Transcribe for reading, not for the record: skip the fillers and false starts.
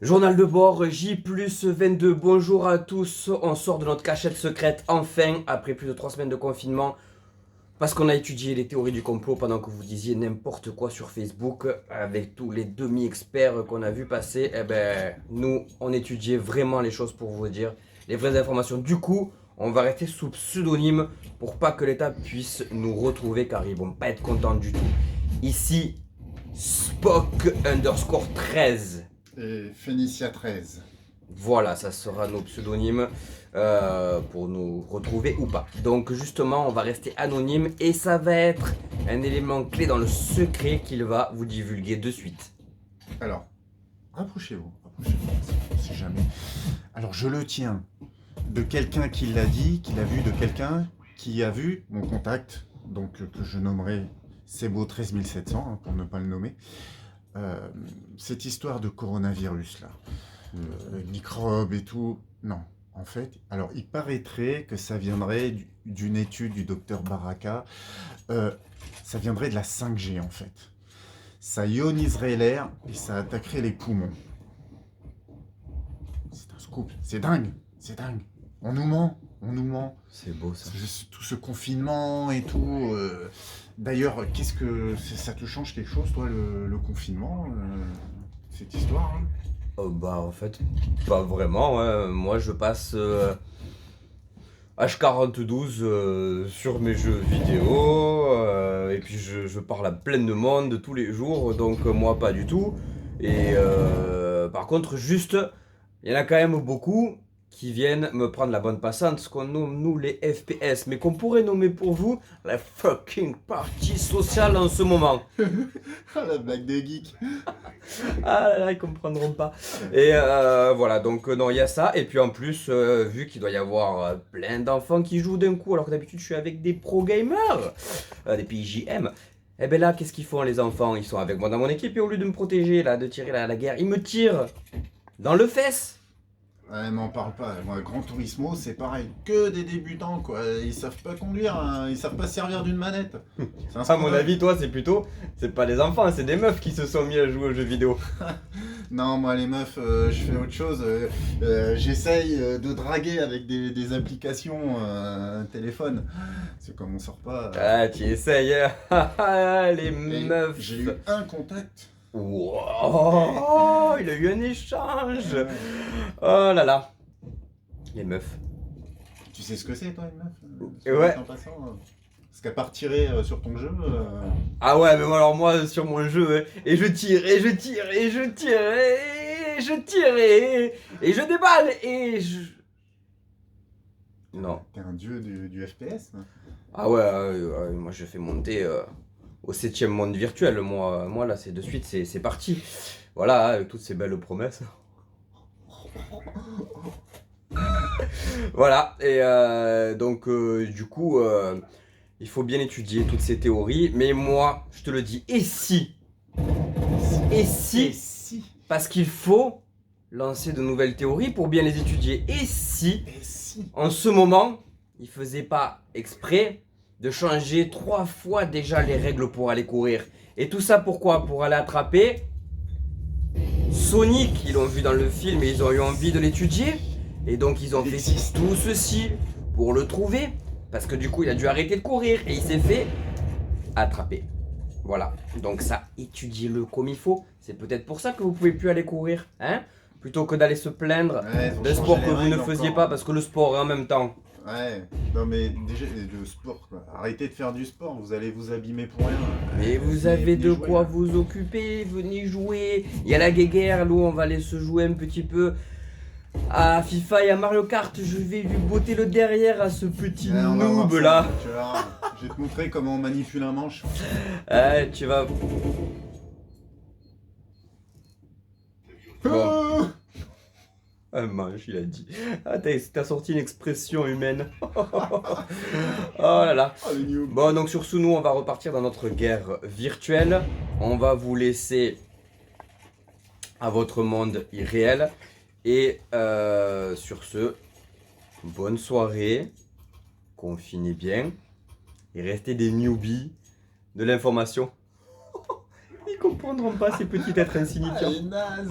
Journal de bord, J+22, bonjour à tous, on sort de notre cachette secrète enfin, après plus de 3 semaines de confinement, parce qu'on a étudié les théories du complot pendant que vous disiez n'importe quoi sur Facebook, avec tous les demi-experts qu'on a vu passer, eh ben, nous, on étudiait vraiment les choses pour vous dire les vraies informations. Du coup, on va rester sous pseudonyme pour pas que l'État puisse nous retrouver, car ils vont pas être contents du tout. Ici, Spock_13. Et Phénicia 13. Voilà, ça sera nos pseudonymes pour nous retrouver ou pas. Donc justement, on va rester anonyme et ça va être un élément clé dans le secret qu'il va vous divulguer de suite. Alors, rapprochez-vous, si jamais. Alors, je le tiens de quelqu'un qui l'a dit, qui l'a vu, de quelqu'un qui a vu mon contact, donc que je nommerai Sebo 13700, hein, pour ne pas le nommer. Cette histoire de coronavirus là, microbes et tout, non. En fait, alors il paraîtrait que ça viendrait d'une étude du docteur Baraka, ça viendrait de la 5G en fait. Ça ioniserait l'air et ça attaquerait les poumons. C'est un scoop, c'est dingue, c'est dingue. On nous ment, on nous ment. C'est beau ça. Tout ce confinement et tout. D'ailleurs, qu'est-ce que ça te change quelque chose, toi, le confinement, cette histoire hein Bah en fait, pas vraiment. Hein. Moi je passe H42 sur mes jeux vidéo et puis je parle à plein de monde tous les jours, donc moi pas du tout. Et par contre, juste, il y en a quand même beaucoup qui viennent me prendre la bonne passante, ce qu'on nomme nous les FPS, mais qu'on pourrait nommer pour vous la fucking partie sociale en ce moment. Ah, la blague des geeks. Ah là là, ils comprendront pas. Et voilà, donc non, il y a ça. Et puis en plus, vu qu'il doit y avoir plein d'enfants qui jouent d'un coup, alors que d'habitude je suis avec des pro gamers, des PJM. Et ben là, qu'est-ce qu'ils font les enfants? Ils sont avec moi dans mon équipe et au lieu de me protéger, là, de tirer la guerre, ils me tirent dans le fesse. Ouais, m'en parle pas. Moi, Gran Turismo, c'est pareil. Que des débutants, quoi. Ils savent pas conduire, hein. Ils savent pas se servir d'une manette. C'est un À mon scandale. avis, toi, c'est pas des enfants, c'est des meufs qui se sont mis à jouer aux jeux vidéo. Non, moi, les meufs, je fais autre chose. J'essaye de draguer avec des applications téléphone. C'est comme on sort pas. Ah, tu essayes, hein. Les Et meufs. j'ai eu un contact. Wow, il a eu un échange. Oh là là. Les meufs. Tu sais ce que c'est, toi, une meuf Ouais. En passant, parce qu'à part tirer sur ton jeu. Ah ouais, mais alors moi sur mon jeu, hein, et je tire, et je tire, et je tire, et je tire, et je déballe, et je... Non. T'es un dieu du FPS. Hein. Ah ouais, moi je fais monter au 7e monde virtuel, moi là c'est de suite, c'est parti. Voilà, avec toutes ces belles promesses. Voilà, et donc du coup, il faut bien étudier toutes ces théories, mais moi, je te le dis, et si, Et si parce qu'il faut lancer de nouvelles théories pour bien les étudier, et si, en ce moment, il faisait pas exprès de changer 3 fois déjà les règles pour aller courir, et tout ça pourquoi? Pour aller attraper Sonic, ils l'ont vu dans le film et ils ont eu envie de l'étudier. Et donc ils ont fait tout ceci pour le trouver. Parce que du coup il a dû arrêter de courir et il s'est fait attraper. Voilà, donc ça, étudiez-le comme il faut. C'est peut-être pour ça que vous pouvez plus aller courir, hein? Plutôt que d'aller se plaindre d'un sport que vous ne faisiez pas, parce que le sport est en même temps. Ouais, non mais déjà le sport quoi. Arrêtez de faire du sport, vous allez vous abîmer pour rien. Mais vous Venez avez de jouer, quoi là. vous occuper, venez jouer. Il y a la guéguerre, nous on va aller se jouer un petit peu à FIFA et à Mario Kart. Je vais lui botter le derrière à ce petit Ouais, on va voir noob ça, là. tu verras. Je vais te montrer comment on manipule un manche. Tu vas... Bon. Un manche, il a dit. Ah, t'as sorti une expression humaine. Oh là là. Oh, les noobs. Bon, donc sur ce, nous, on va repartir dans notre guerre virtuelle. On va vous laisser à votre monde irréel. Et sur ce, bonne soirée. Confinez bien. Et restez des newbies de l'information. Ils comprendront pas ces petits êtres insignifiants. Ah, les nazes.